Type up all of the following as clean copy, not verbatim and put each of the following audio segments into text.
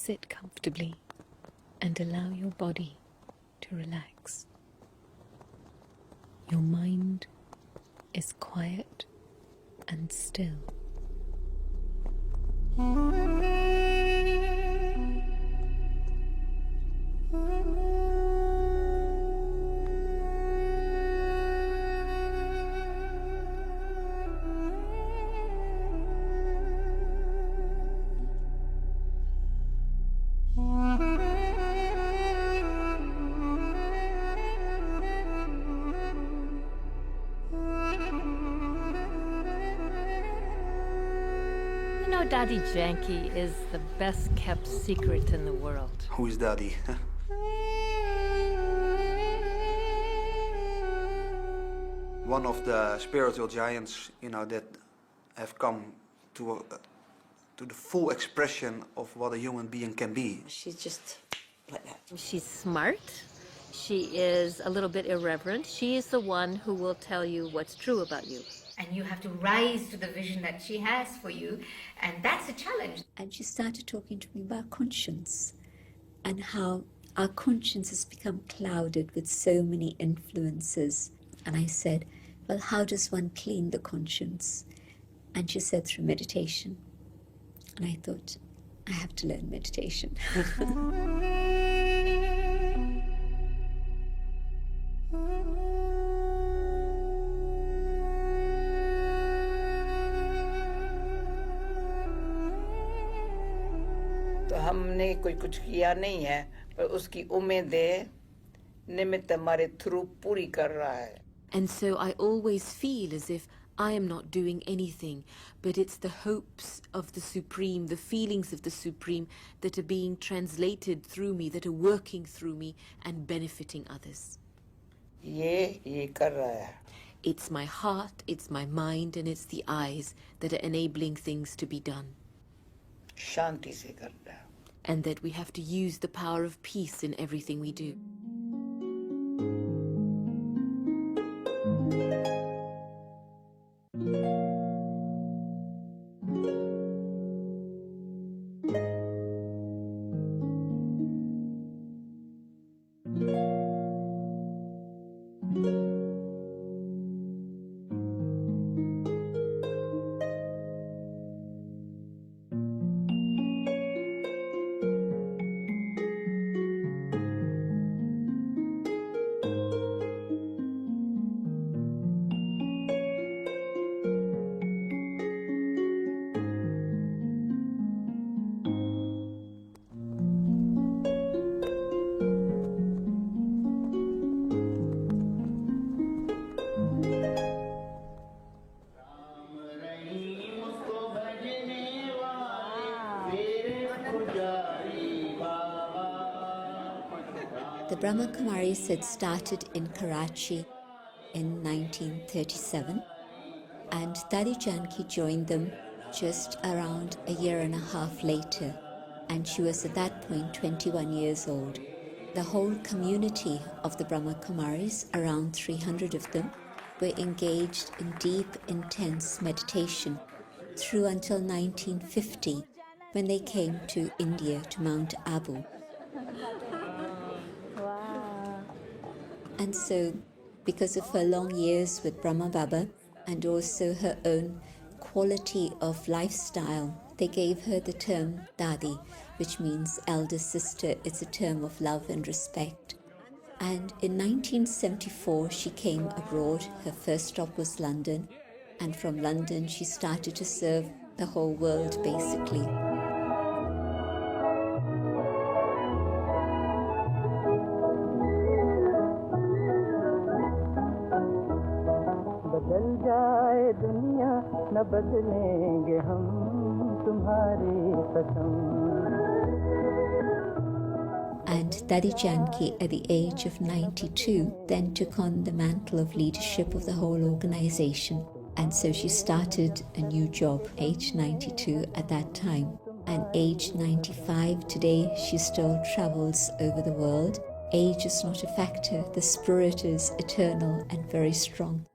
Sit comfortably and allow your body to relax. Your mind is quiet and still. Dadi Janki is the best kept secret in the world. Who is Dadi? One of the spiritual giants, that have come to the full expression of what a human being can be. She's just like that. She's smart. She is a little bit irreverent. She is the one who will tell you what's true about you. And you have to rise to the vision that she has for you, and that's a challenge. And she started talking to me about conscience and how our conscience has become clouded with so many influences. And I said, well, how does one clean the conscience? And she said, through meditation. And I thought, I have to learn meditation. तो हमने कोई कुछ किया नहीं है, पर उसकी उम्मीदें निमित्त हमारे थ्रू पूरी कर रहा है. And so I always feel as if I am not doing anything, but it's the hopes of the Supreme, the feelings of the Supreme that are being translated through me, that are working through me and benefiting others. ये कर रहा है. It's my heart, it's my mind, and it's the eyes that are enabling things to be done. शांति से कर रहा है. And that we have to use the power of peace in everything we do. The Brahma Kumaris had started in Karachi in 1937, and Dadi Janki joined them just around a year and a half later, and she was at that point 21 years old. The whole community of the Brahma Kumaris, around 300 of them, were engaged in deep, intense meditation through until 1950, when they came to India, to Mount Abu. And so, because of her long years with Brahma Baba and also her own quality of lifestyle, they gave her the term Dadi, which means elder sister. It's a term of love and respect. And in 1974, she came abroad. Her first stop was London. And from London, she started to serve the whole world, basically. And Dadi Janki, at the age of 92, then took on the mantle of leadership of the whole organization. And so she started a new job, age 92 at that time. And age 95 today, she still travels over the world. Age is not a factor. The spirit is eternal and very strong.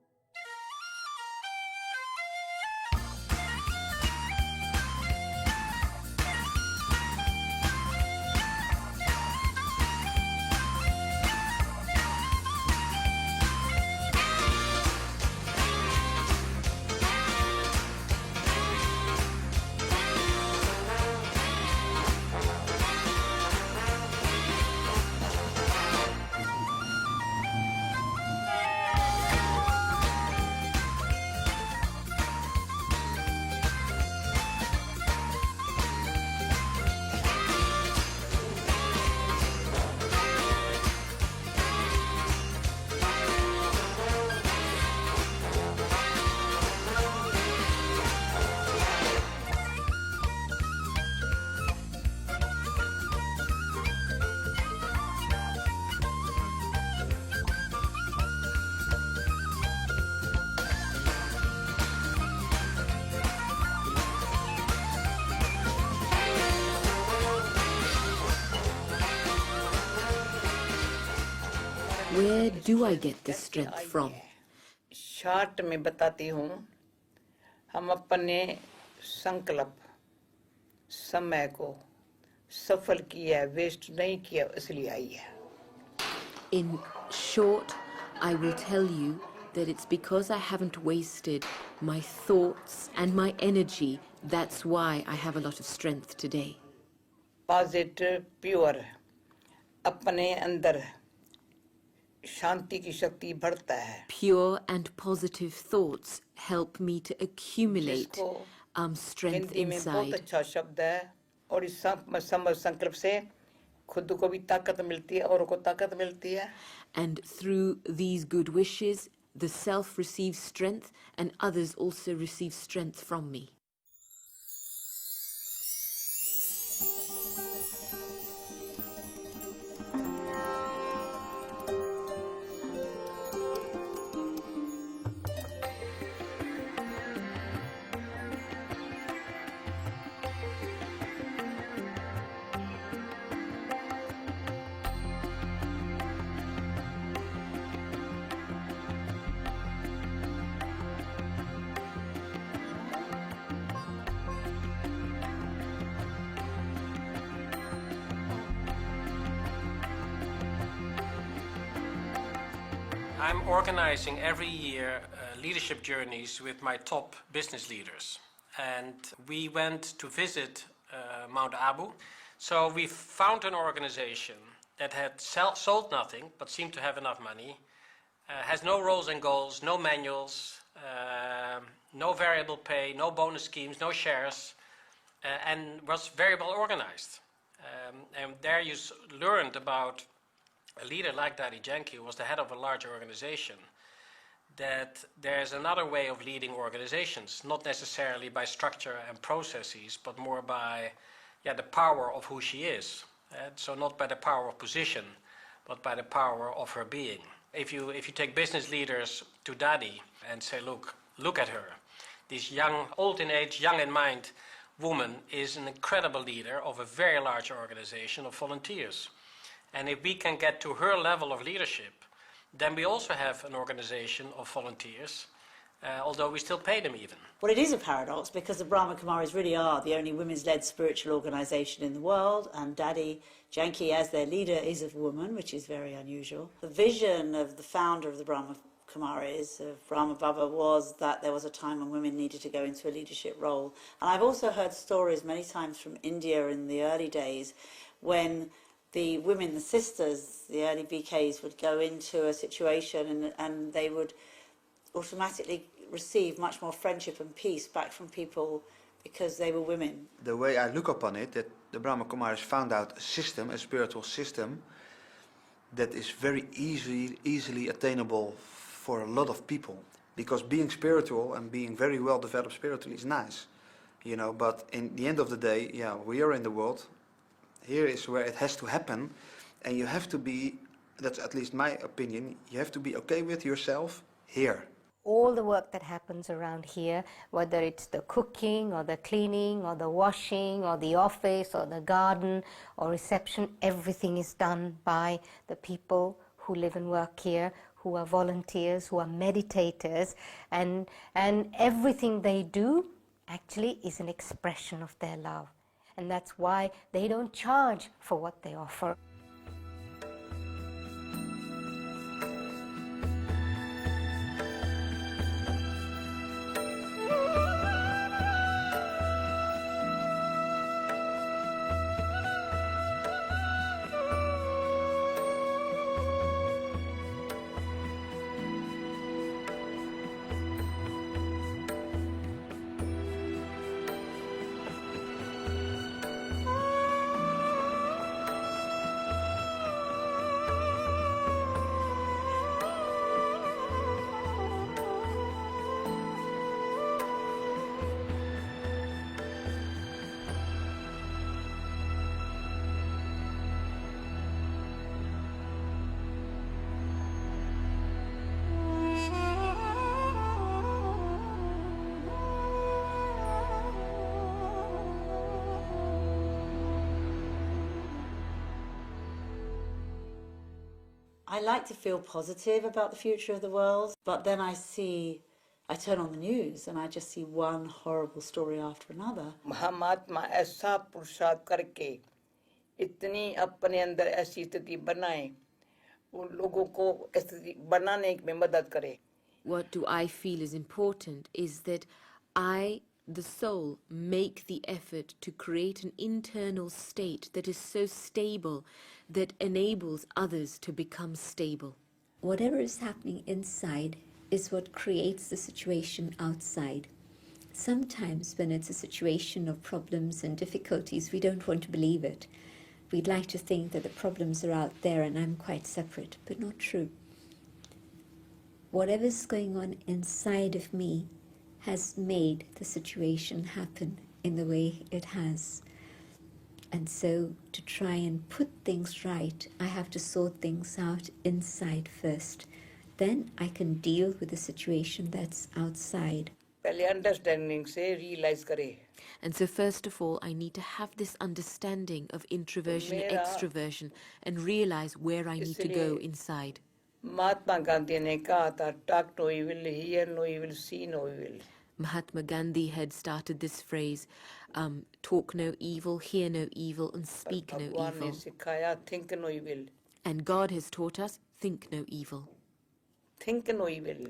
Where do I get this strength from? Short में बताती हूँ. हम अपने संकल्प समय को सफल किया, वेस्ट नहीं किया, इसलिए आई है. In short, I will tell you that it's because I haven't wasted my thoughts and my energy. That's why I have a lot of strength today. Positive pure अपने अंदर शांति की शक्ति बढ़ता है. Pure and positive thoughts help me to accumulate strength Hindi में बहुत inside. अच्छा शब्द है और इस संकल्प से खुद को भी ताकत मिलती है, औरों को ताकत मिलती है. And through these good wishes, the self receives strength and others also receive strength from me. I'm organizing every year leadership journeys with my top business leaders. And we went to visit Mount Abu. So we found an organization that had sold nothing but seemed to have enough money, has no roles and goals, no manuals, no variable pay, no bonus schemes, no shares, and was very well organized. And there you learned about a leader like Dadi Janki, who was the head of a large organization, that there's another way of leading organizations, not necessarily by structure and processes, but more by the power of who she is. So not by the power of position, but by the power of her being. If you take business leaders to Dadi and say, look at her, this young, old in age, young in mind woman is an incredible leader of a very large organization of volunteers. And if we can get to her level of leadership, then we also have an organization of volunteers, although we still pay them even. Well, it is a paradox because the Brahma Kumaris really are the only women's-led spiritual organisation in the world, and Dadi Janki as their leader is a woman, which is very unusual. The vision of the founder of the Brahma Kumaris, of Brahma Baba, was that there was a time when women needed to go into a leadership role. And I've also heard stories many times from India in the early days when the women, the sisters, the early BKs would go into a situation and they would automatically receive much more friendship and peace back from people because they were women. The way I look upon it, that the Brahma Kumaris found out a system, a spiritual system, that is very easily attainable for a lot of people. Because being spiritual and being very well developed spiritually is nice, you know, but in the end of the day, we are in the world. Here is where it has to happen, and you have to be, that's at least my opinion, you have to be okay with yourself here. All the work that happens around here, whether it's the cooking or the cleaning or the washing or the office or the garden or reception, everything is done by the people who live and work here, who are volunteers, who are meditators, and everything they do actually is an expression of their love. And that's why they don't charge for what they offer. I like to feel positive about the future of the world, but then I turn on the news and I just see one horrible story after another. हम आत्मा ऐसा पुरुषार्थ करके इतनी अपने अंदर ऐसी स्थिति बनाए उन लोगों को स्थिति बनाने में मदद करे. What do I feel is important is that I, the soul, make the effort to create an internal state that is so stable that enables others to become stable. Whatever is happening inside is what creates the situation outside. Sometimes when it's a situation of problems and difficulties, we don't want to believe it. We'd like to think that the problems are out there and I'm quite separate, but not true. Whatever's going on inside of me has made the situation happen in the way it has. And so to try and put things right, I have to sort things out inside first. Then I can deal with the situation that's outside. पहले understanding से realize करे. And so first of all, I need to have this understanding of introversion and extroversion and realize where I need to go inside. Mahatma Gandhi ने कहा था, talk no evil, hear no evil, see no evil. Mahatma Gandhi had started this phrase, talk no evil, hear no evil, and speak no भगवान ने evil. सिखाया, think no evil. And God has taught us, think no evil. Think no evil.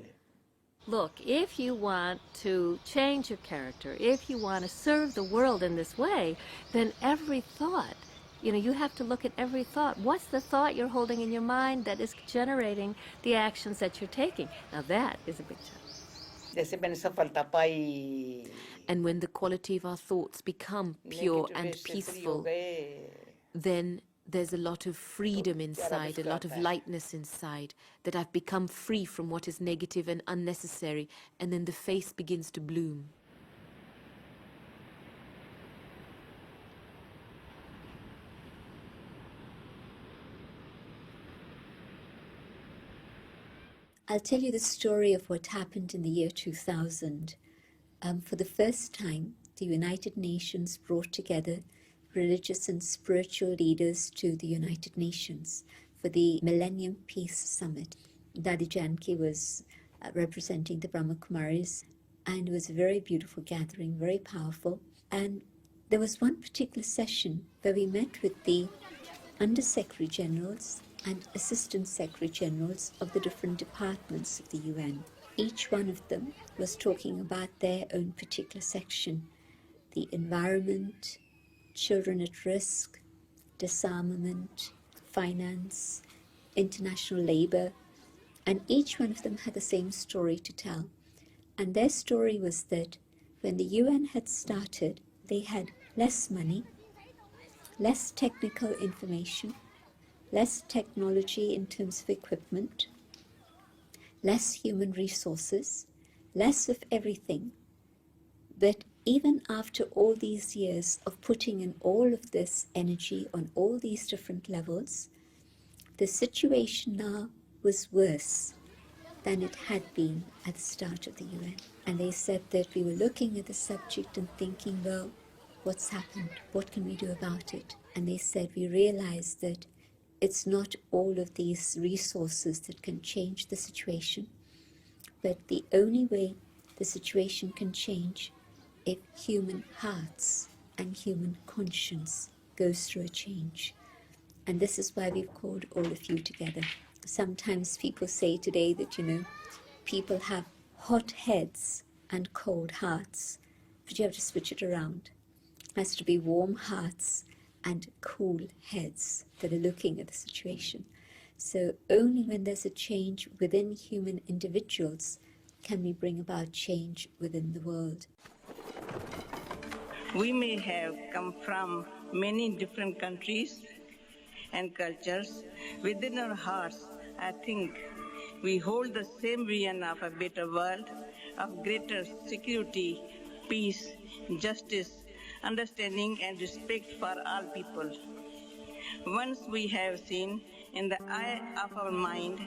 Look, if you want to change your character, if you want to serve the world in this way, then every thought, you have to look at every thought. What's the thought you're holding in your mind that is generating the actions that you're taking? Now that is a big challenge. जैसे मैंने सफलता पाई. And when the quality of our thoughts become pure and peaceful, then there's a lot of freedom inside, a lot of lightness inside, that I've become free from what is negative and unnecessary, and then the face begins to bloom. I'll tell you the story of what happened in the year 2000. For the first time, the United Nations brought together religious and spiritual leaders to the United Nations for the Millennium Peace Summit. Dadi Janki was representing the Brahma Kumaris, and it was a very beautiful gathering, very powerful. And there was one particular session where we met with the Under-Secretary Generals and Assistant Secretary Generals of the different departments of the UN. Each one of them was talking about their own particular section: the environment, children at risk, disarmament, finance, international labor, and each one of them had the same story to tell. And their story was that when the UN had started, they had less money, less technical information, less technology in terms of equipment, less human resources, less of everything. But even after all these years of putting in all of this energy on all these different levels, the situation now was worse than it had been at the start of the UN. And they said that we were looking at the subject and thinking, well, what's happened? What can we do about it? And they said, we realized that it's not all of these resources that can change the situation, but the only way the situation can change if human hearts and human conscience goes through a change. And this is why we've called all of you together. Sometimes people say today that, people have hot heads and cold hearts, but you have to switch it around. It has to be warm hearts and cool heads that are looking at the situation. So only when there's a change within human individuals can we bring about change within the world. We may have come from many different countries and cultures. Within our hearts, I think we hold the same vision of a better world, of greater security, peace, justice, understanding and respect for all people. Once we have seen in the eye of our mind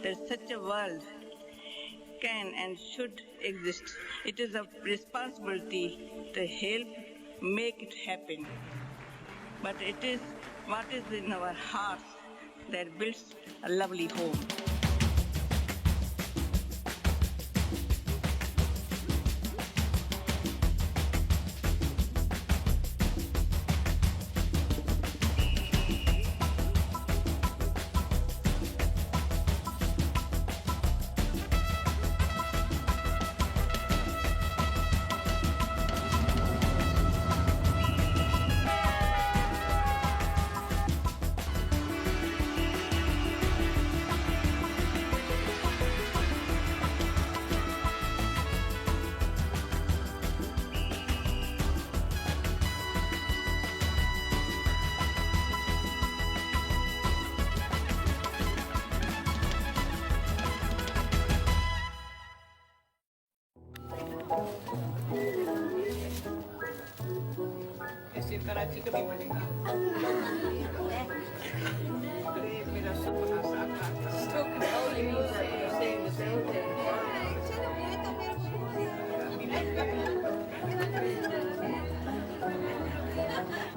that such a world can and should exist, it is a responsibility to help make it happen. But it is what is in our hearts that builds a lovely home. ऐसे कराची कभी बनेगा मेरा सपना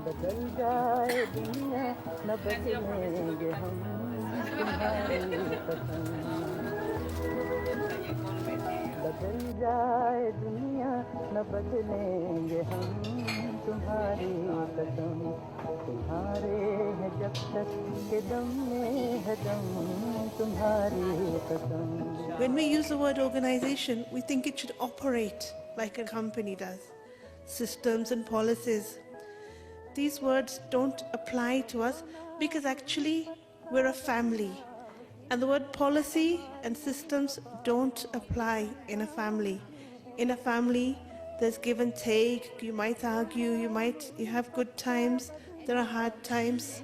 बदल जाए दुनिया न बदलेंगे हम तुम्हारी कसम बदल जाए दुनिया न बदलेंगे हम तुम्हारी कसम तुम्हारे है जब तक के दम में है दम तुम्हारी कसम. When we use the word organization, we think it should operate like a company does. Systems and policies. These words don't apply to us because actually we're a family. And the word policy and systems don't apply in a family. In a family, there's give and take. You might argue, you have good times, there are hard times.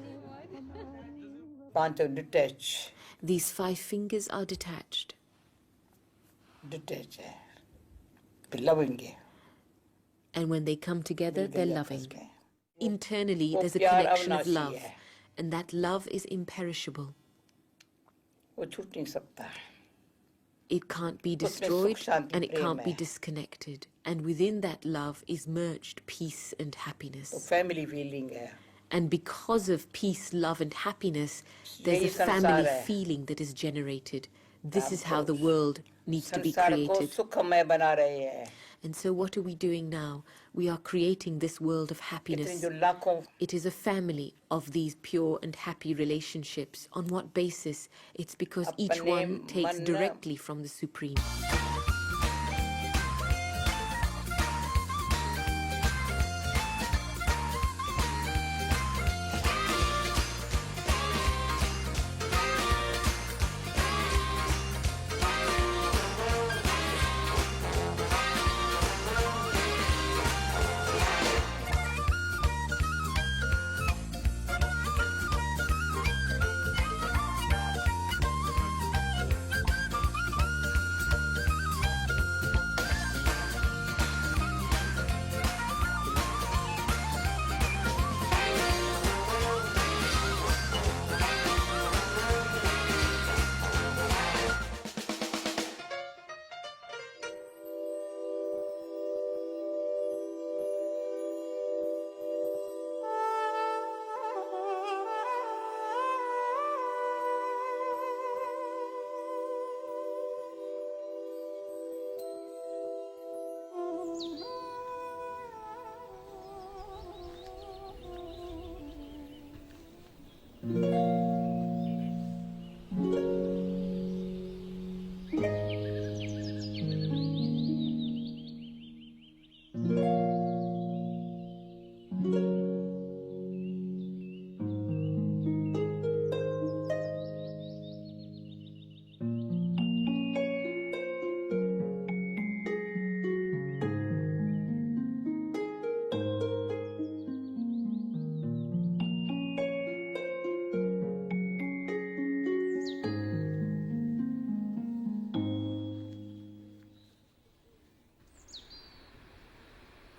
पांचों detach. These 5 fingers are detached. Detach है. फिर loving है. And when they come together, they're loving. Internally, वो there's a प्यार connection of अविनाशी love. है. And that love is imperishable. वो छूट नहीं सकता. It can't be उसमें destroyed सुख शांति and it Prem can't be है. disconnected. And within that love is merged peace and तो happiness. family feeling है. And because of peace, love and happiness, there's a यही संसार family है. feeling that is generated. This is आपको how the world needs to be संसार को created. सुखमय बना रहे हैं. And so what are we doing now? We are creating this world of इतने happiness. जो लाखों It is a family of these pure and happy relationships. On what basis? It's because each अपने one takes मन directly from the Supreme.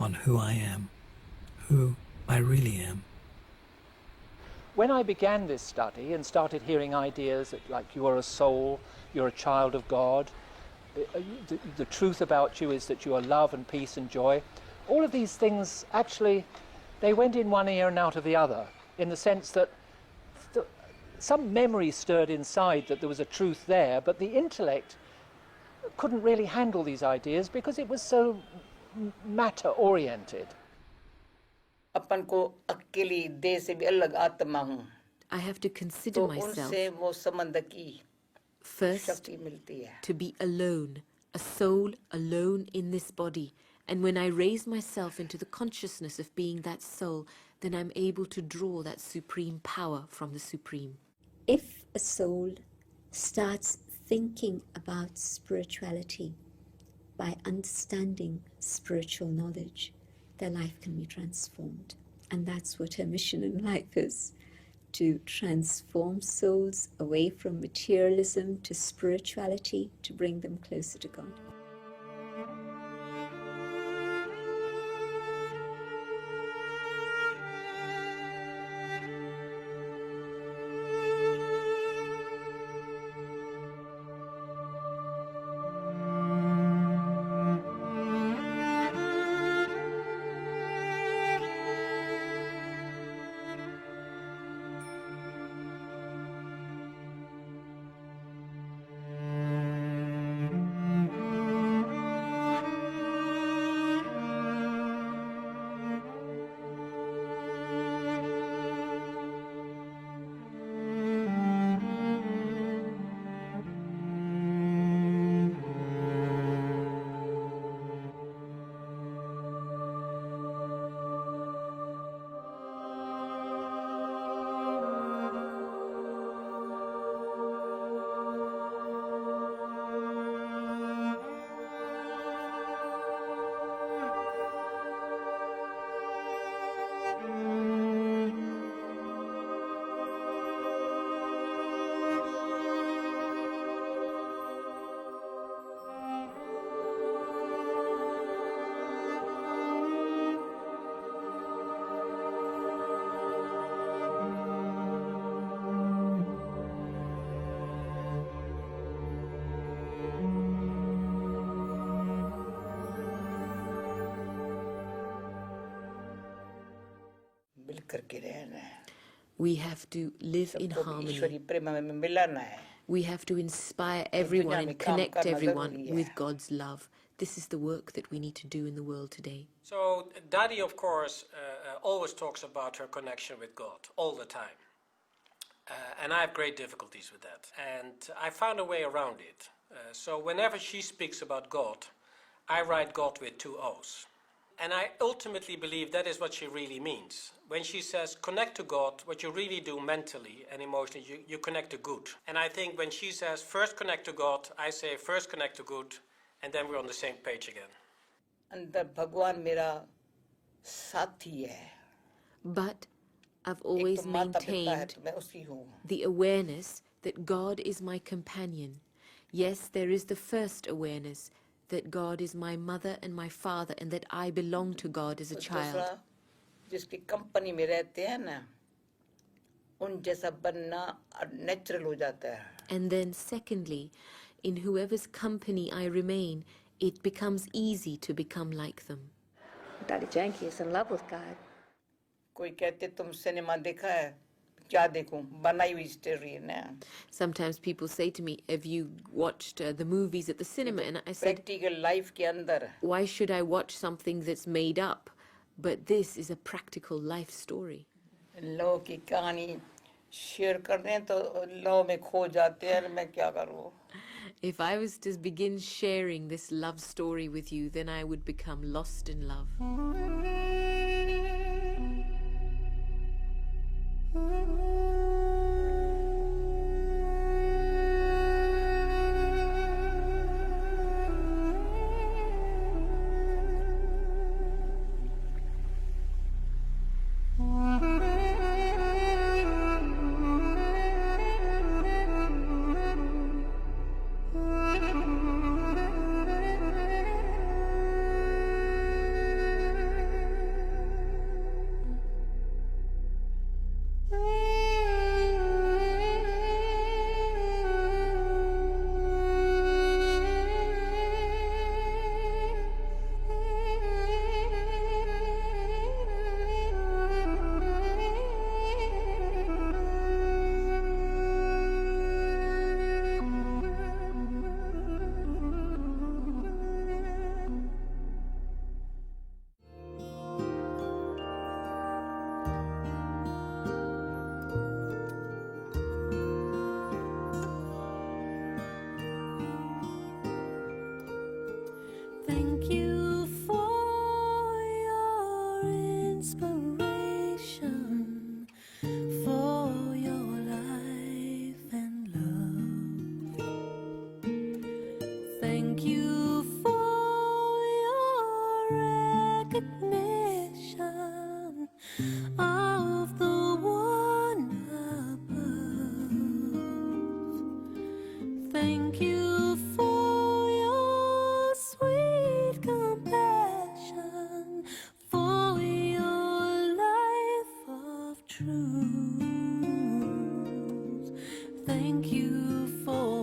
On who I am, who I really am. When I began this study and started hearing ideas like you are a soul, you're a child of God, the truth about you is that you are love and peace and joy, all of these things actually, they went in one ear and out of the other, in the sense that some memory stirred inside that there was a truth there, but the intellect couldn't really handle these ideas because it was so matter-oriented. अपन को अकेली देह से भी अलग आत्मा हूँ I have to consider तो myself उनसे वो संबंध की first शक्ति मिलती है to be alone, a soul alone in this body. And when I raise myself into the consciousness of being that soul, then I'm able to draw that supreme power from the Supreme. If a soul starts thinking about spirituality by understanding spiritual knowledge, their life can be transformed. And that's what her mission in life is, to transform souls away from materialism to spirituality, to bring them closer to God. We have to live in harmony. ईश्वरी प्रेम में मिलाना है We have to inspire everyone and connect everyone with God's love. This is the work that we need to do in the world today. So Dadi, of course, always talks about her connection with God all the time. And I have great difficulties with that. And I found a way around it. So whenever she speaks about God, I write God with 2 O's. And I ultimately believe that is what she really means. When she says connect to God, what you really do mentally and emotionally, you connect to good. And I think when she says first connect to God, I say first connect to good, and then we're on the same page again. अंदर भगवान मेरा साथी है But I've always maintained the awareness that God is my companion. Yes, there is the first awareness that God is my mother and my father and that I belong to God as a child. जिसकी company में रहते हैं ना उन जैसा बनना natural हो जाता है. And then secondly, in whoever's company I remain, it becomes easy to become like them. Dadi Janki is in love with God. कोई कहते तुम सिनेमा देखा है क्या देखूं बनाई हुई स्टोरी है ना. Sometimes people say to me, have you watched the movies at the cinema? And I said, practical life के अंदर. Why should I watch something that's made up? But this is a practical life story. लौ की कहानी share कर दें तो लौ में खो जाते हैं मैं क्या करूं. If I was to begin sharing this love story with you, then I would become lost in love. recognition of the one above. Thank you for your sweet compassion, for your life of truth. Thank you for